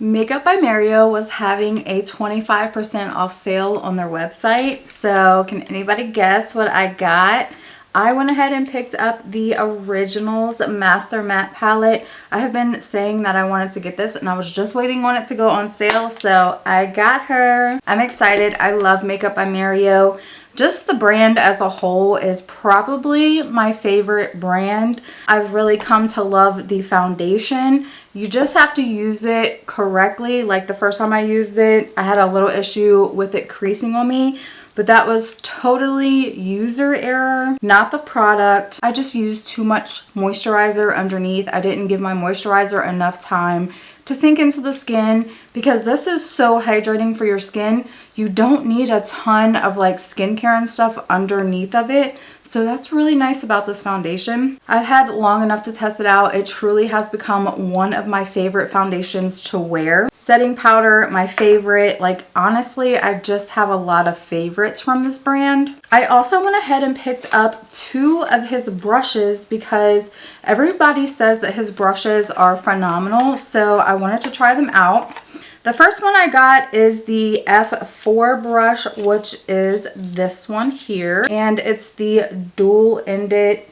Makeup by Mario was having a 25% off sale on their website. So can anybody guess what I got? I went ahead and picked up the Originals Master Matte Palette. I have been saying that I wanted to get this and I was just waiting on it to go on sale. So I got her. I'm excited. I love Makeup by Mario. Just the brand as a whole is probably my favorite brand. I've really come to love the foundation. You just have to use it correctly. Like the first time I used it, I had a little issue with it creasing on me, but that was totally user error, not the product. I just used too much moisturizer underneath. I didn't give my moisturizer enough time to sink into the skin because this is so hydrating for your skin. You don't need a ton of like skincare and stuff underneath of it. So that's really nice about this foundation. I've had long enough to test it out. It truly has become one of my favorite foundations to wear. Setting powder, my favorite. Like honestly, I just have a lot of favorites from this brand. I also went ahead and picked up 2 of his brushes because everybody says that his brushes are phenomenal. So I wanted to try them out. The first one I got is the F4 brush, which is this one here. And it's the dual-ended.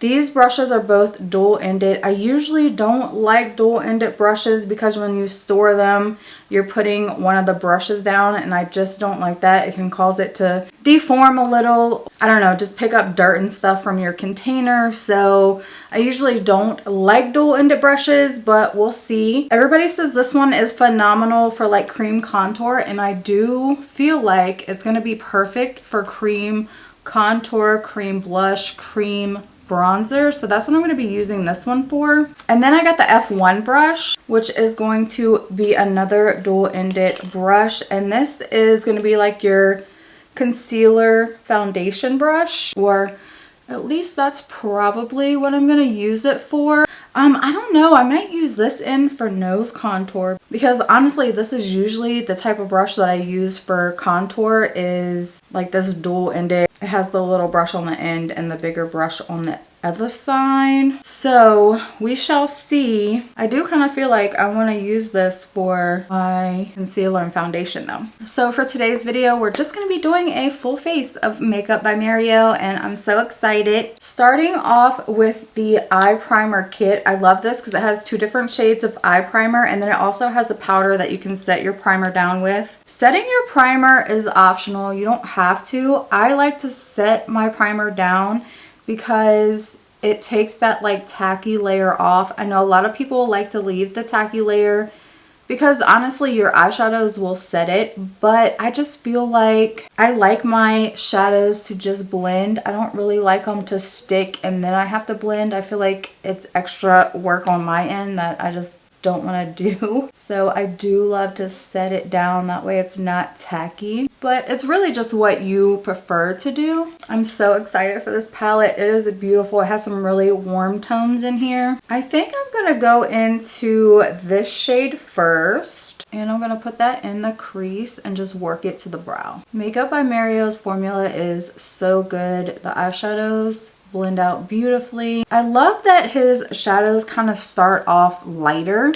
These brushes are both dual-ended. I usually don't like dual-ended brushes because when you store them, you're putting one of the brushes down and I just don't like that. It can cause it to deform a little. I don't know, just pick up dirt and stuff from your container. So I usually don't like dual-ended brushes, but we'll see. Everybody says this one is phenomenal for like cream contour, and I do feel like it's going to be perfect for cream contour, cream blush, cream bronzer. So that's what I'm going to be using this one for. And then I got the F1 brush, which is going to be another dual-ended brush. And this is going to be like your concealer foundation brush, or at least that's probably what I'm going to use it for. I don't know. I might use this in for nose contour because honestly, this is usually the type of brush that I use for contour, is like this dual-ended. It has the little brush on the end and the bigger brush on the other side. So we shall see. I do kind of feel like I want to use this for my concealer and foundation though. So for today's video, we're just going to be doing a full face of Makeup by Mario, and I'm so excited. Starting off with the eye primer kit. I love this because it has 2 different shades of eye primer, and then it also has a powder that you can set your primer down with. Setting your primer is optional. You don't have to. I like to set my primer down because it takes that like tacky layer off. I know a lot of people like to leave the tacky layer because honestly your eyeshadows will set it, but I just feel like I like my shadows to just blend. I don't really like them to stick and then I have to blend. I feel like it's extra work on my end that I just don't want to do. So I do love to set it down, that way it's not tacky, but it's really just what you prefer to do. I'm so excited for this palette. It is beautiful. It has some really warm tones in here. I think I'm gonna go into this shade first, and I'm gonna put that in the crease and just work it to the brow. Makeup by Mario's formula is so good. The eyeshadows blend out beautifully. I love that his shadows kind of start off lighter,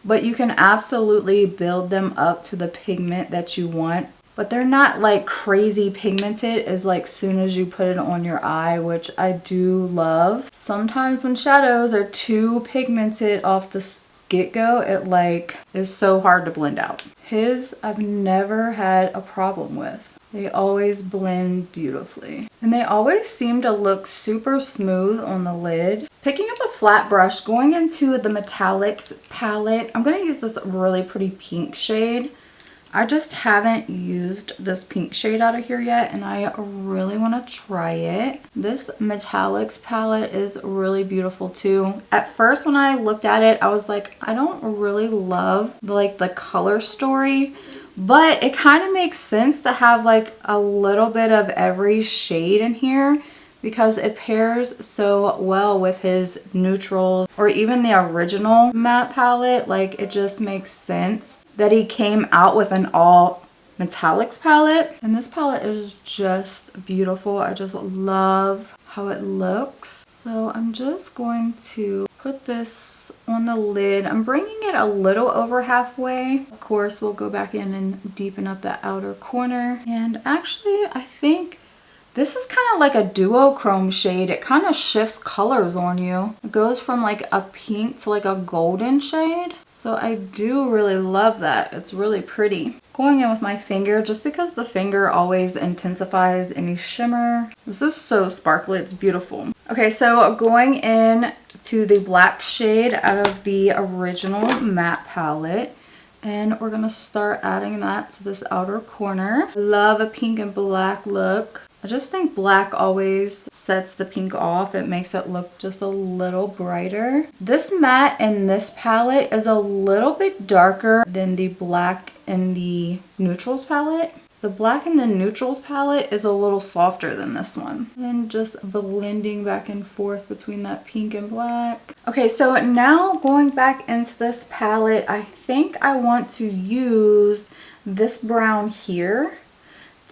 but you can absolutely build them up to the pigment that you want. But they're not like crazy pigmented as like soon as you put it on your eye, which I do love. Sometimes when shadows are too pigmented off the get-go, it like is so hard to blend out. His I've never had a problem with. They always blend beautifully. And they always seem to look super smooth on the lid. Picking up a flat brush, going into the Metallics palette. I'm going to use this really pretty pink shade. I just haven't used this pink shade out of here yet, and I really want to try it. This Metallics palette is really beautiful too. At first when I looked at it, I was like, I don't really love like the color story. But it kind of makes sense to have like a little bit of every shade in here because it pairs so well with his neutrals or even the original matte palette. Like it just makes sense that he came out with an all metallics palette. And this palette is just beautiful. I just love how it looks. So I'm just going to put this on the lid. I'm bringing it a little over halfway. Of course, we'll go back in and deepen up the outer corner. And actually, I think this is kind of like a duochrome shade. It kind of shifts colors on you. It goes from like a pink to like a golden shade. So I do really love that. It's really pretty. Going in with my finger, just because the finger always intensifies any shimmer. This is so sparkly, it's beautiful. Okay, so going in to the black shade out of the original matte palette. And we're gonna start adding that to this outer corner. I love a pink and black look. I just think black always sets the pink off. It makes it look just a little brighter. This matte in this palette is a little bit darker than the black in the neutrals palette. The black in the neutrals palette is a little softer than this one. And just blending back and forth between that pink and black. Okay, so now going back into this palette, I think I want to use this brown here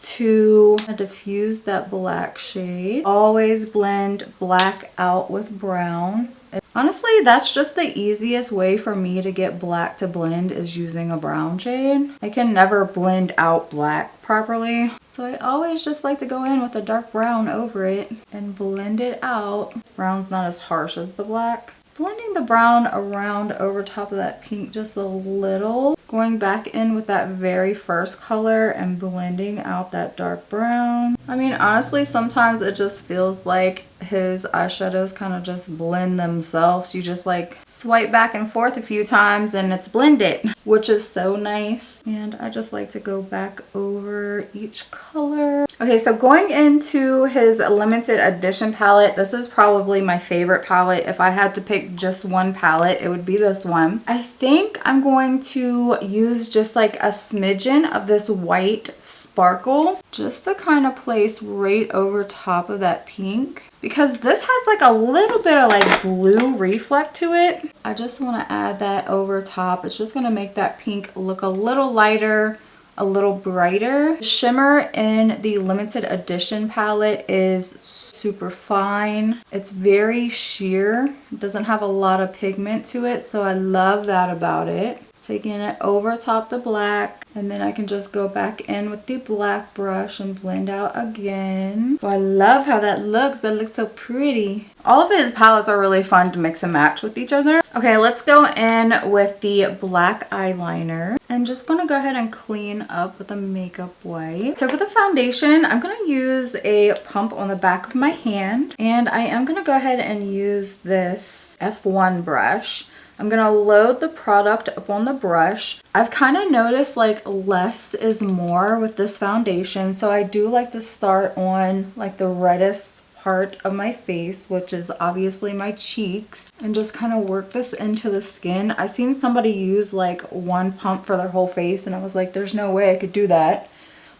to diffuse that black shade. Always blend black out with brown. Honestly, that's just the easiest way for me to get black to blend, is using a brown shade. I can never blend out black properly. So I always just like to go in with a dark brown over it and blend it out. Brown's not as harsh as the black. Blending the brown around over top of that pink just a little. Going back in with that very first color and blending out that dark brown. I mean, honestly, sometimes it just feels like his eyeshadows kind of just blend themselves. You just like swipe back and forth a few times and it's blended, which is so nice. And I just like to go back over each color. Okay, so going into his limited edition palette, this is probably my favorite palette. If I had to pick just one palette, it would be this one. I think I'm going to use just like a smidgen of this white sparkle just to kind of place right over top of that pink, because this has like a little bit of like blue reflect to it. I just want to add that over top. It's just going to make that pink look a little lighter, a little brighter. The shimmer in the limited edition palette is super fine. It's very sheer. It doesn't have a lot of pigment to it, so I love that about it. Taking it over top the black, and then I can just go back in with the black brush and blend out again. Oh, I love how that looks. That looks so pretty. All of his palettes are really fun to mix and match with each other. Okay, let's go in with the black eyeliner. I'm just gonna go ahead and clean up with a makeup wipe. So for the foundation, I'm gonna use a pump on the back of my hand, and I am gonna go ahead and use this F1 brush. I'm gonna load the product up on the brush. I've kind of noticed like less is more with this foundation, so I do like to start on like the reddest part of my face, which is obviously my cheeks, and just kind of work this into the skin. I seen somebody use like one pump for their whole face, and I was like, there's no way I could do that.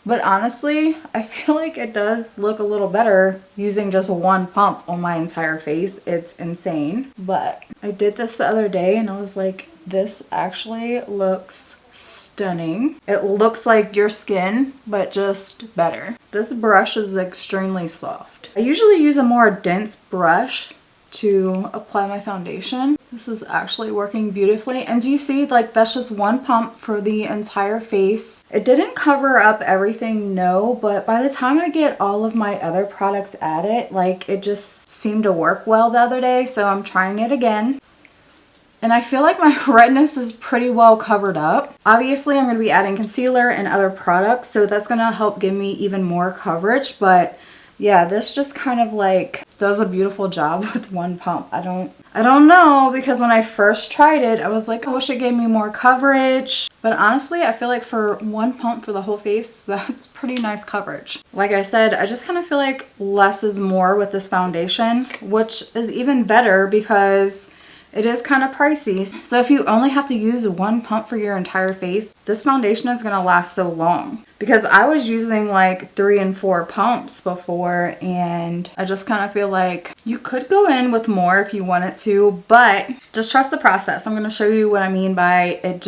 But honestly, I feel like it does look a little better using just one pump on my entire face. It's insane. But I did this the other day and I was like, this actually looks stunning. It looks like your skin, but just better. This brush is extremely soft. I usually use a more dense brush to apply my foundation. This is actually working beautifully. And do you see, like, that's just one pump for the entire face. It didn't cover up everything, no, but by the time I get all of my other products added, like, it just seemed to work well the other day, so I'm trying it again. And I feel like my redness is pretty well covered up. Obviously, I'm going to be adding concealer and other products, so that's going to help give me even more coverage, but yeah, this just kind of like does a beautiful job with one pump. I don't know, because when I first tried it, I was like, I wish it gave me more coverage. But honestly, I feel like for one pump for the whole face, that's pretty nice coverage. Like I said, I just kind of feel like less is more with this foundation, which is even better because it is kind of pricey. So if you only have to use one pump for your entire face, this foundation is going to last so long. Because I was using like 3 and 4 pumps before, and I just kind of feel like you could go in with more if you wanted to, but just trust the process. I'm going to show you what I mean by it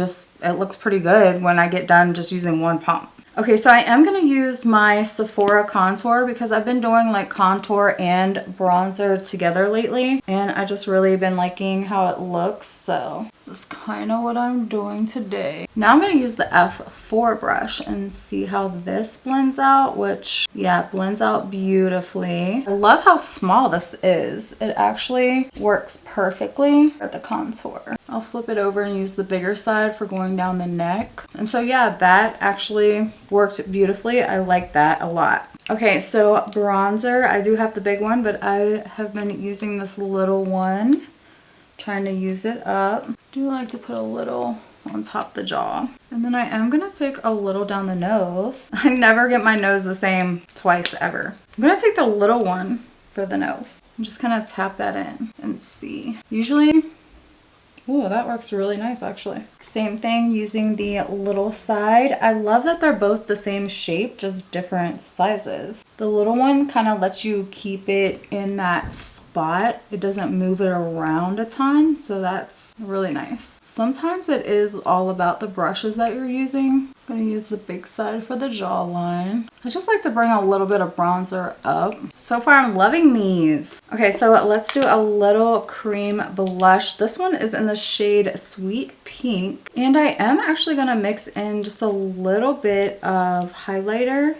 looks pretty good when I get done just using one pump. Okay, so I am going to use my Sephora contour because I've been doing like contour and bronzer together lately. And I just really been liking how it looks. So that's kind of what I'm doing today. Now I'm going to use the F4 brush and see how this blends out, which, yeah, it blends out beautifully. I love how small this is. It actually works perfectly for the contour. I'll flip it over and use the bigger side for going down the neck. And so yeah, that actually worked beautifully. I like that a lot. Okay, so bronzer, I do have the big one, but I have been using this little one, trying to use it up. I do like to put a little on top of the jaw. And then I am gonna take a little down the nose. I never get my nose the same twice ever. I'm gonna take the little one for the nose and just kind of tap that in and see. Usually, ooh, that works really nice actually. Same thing using the little side. I love that they're both the same shape, just different sizes. The little one kind of lets you keep it in that spot. It doesn't move it around a ton, so that's really nice. Sometimes it is all about the brushes that you're using. I'm gonna use the big side for the jawline. I just like to bring a little bit of bronzer up. So far I'm loving these. Okay, so let's do a little cream blush. This one is in the shade Sweet Pink. And I am actually gonna mix in just a little bit of highlighter.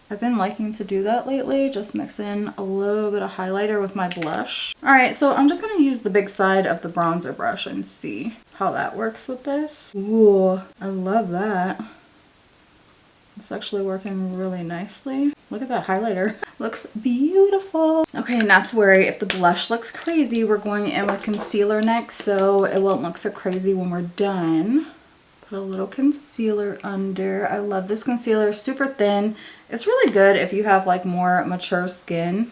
I've been liking to do that lately, just mix in a little bit of highlighter with my blush. All right, so I'm just gonna use the big side of the bronzer brush and see how that works with this. Ooh, I love that. It's actually working really nicely. Look at that highlighter. Looks beautiful. Okay, not to worry if the blush looks crazy. We're going in with concealer next, so it won't look so crazy when we're done. Put a little concealer under. I love this concealer, super thin. It's really good if you have like more mature skin.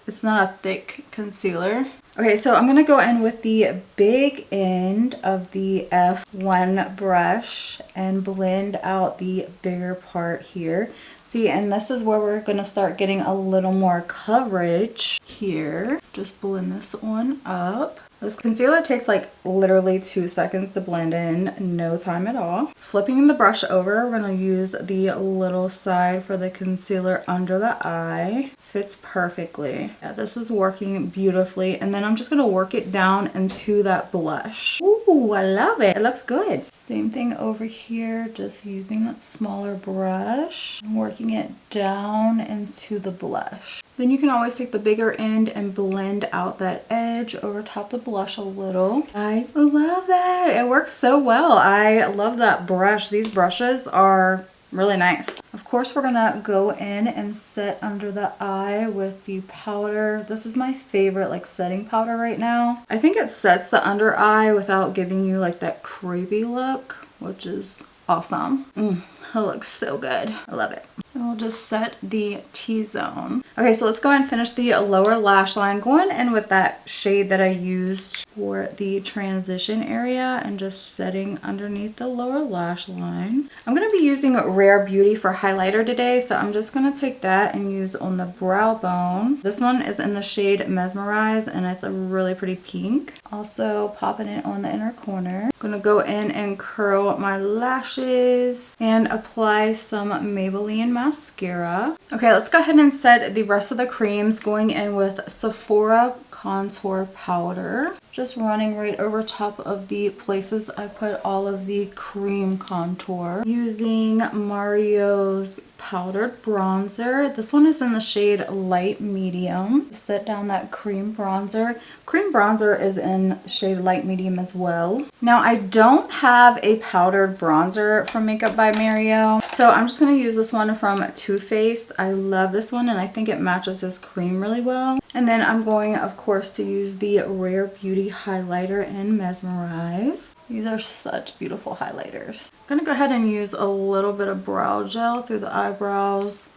It's not a thick concealer. Okay, so I'm gonna go in with the big end of the F1 brush and blend out the bigger part here. See, and this is where we're gonna start getting a little more coverage here. Just blend this one up. This concealer takes like literally 2 seconds to blend in, no time at all. Flipping the brush over, we're gonna use the little side for the concealer under the eye. Fits perfectly. Yeah, this is working beautifully. And then I'm just gonna work it down into that blush. Ooh, I love it. It looks good. Same thing over here, just using that smaller brush and working it down into the blush. Then you can always take the bigger end and blend out that edge over top the blush a little. I love that. It works so well. I love that brush. These brushes are really nice. Of course, we're gonna go in and set under the eye with the powder. This is my favorite like setting powder right now. I think it sets the under eye without giving you like that creepy look, which is awesome. It looks so good. I love it. And we'll just set the T-zone. Okay, so let's go ahead and finish the lower lash line. Going in with that shade that I used for the transition area and just setting underneath the lower lash line. I'm going to be using Rare Beauty for highlighter today, so I'm just going to take that and use on the brow bone. This one is in the shade Mesmerize, and it's a really pretty pink. Also popping it on the inner corner. I'm going to go in and curl my lashes and apply some Maybelline mascara. Okay, let's go ahead and set the rest of the creams, going in with Sephora contour powder. Just running right over top of the places I put all of the cream contour. Using Mario's powdered bronzer. This one is in the shade Light Medium. Set down that cream bronzer. Cream bronzer is in shade Light Medium as well. Now I don't have a powdered bronzer from Makeup by Mario, so I'm just going to use this one from Too Faced. I love this one and I think it matches this cream really well. And then I'm going, of course, to use the Rare Beauty highlighter in Mesmerize. These are such beautiful highlighters. I'm going to go ahead and use a little bit of brow gel through the eyebrows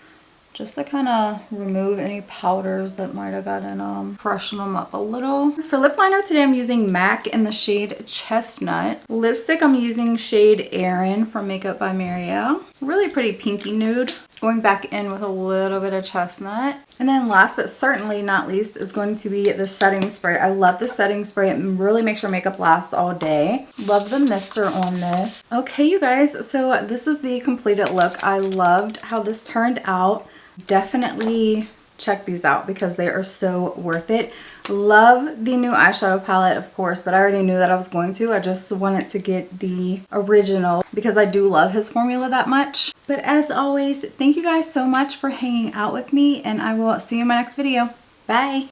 just to kind of remove any powders that might have gotten freshen them up a little. For lip liner today, I'm using MAC in the shade Chestnut. Lipstick, I'm using shade Erin from Makeup by Marielle. Really pretty pinky nude. Going back in with a little bit of Chestnut. And then last but certainly not least is going to be the setting spray. I love the setting spray. It really makes your makeup last all day. Love the mister on this. Okay, you guys, so this is the completed look. I loved how this turned out. Definitely check these out because they are so worth it. Love the new eyeshadow palette, of course, but I already knew that I was going to. I just wanted to get the original because I do love his formula that much. But as always, thank you guys so much for hanging out with me, and I will see you in my next video. Bye!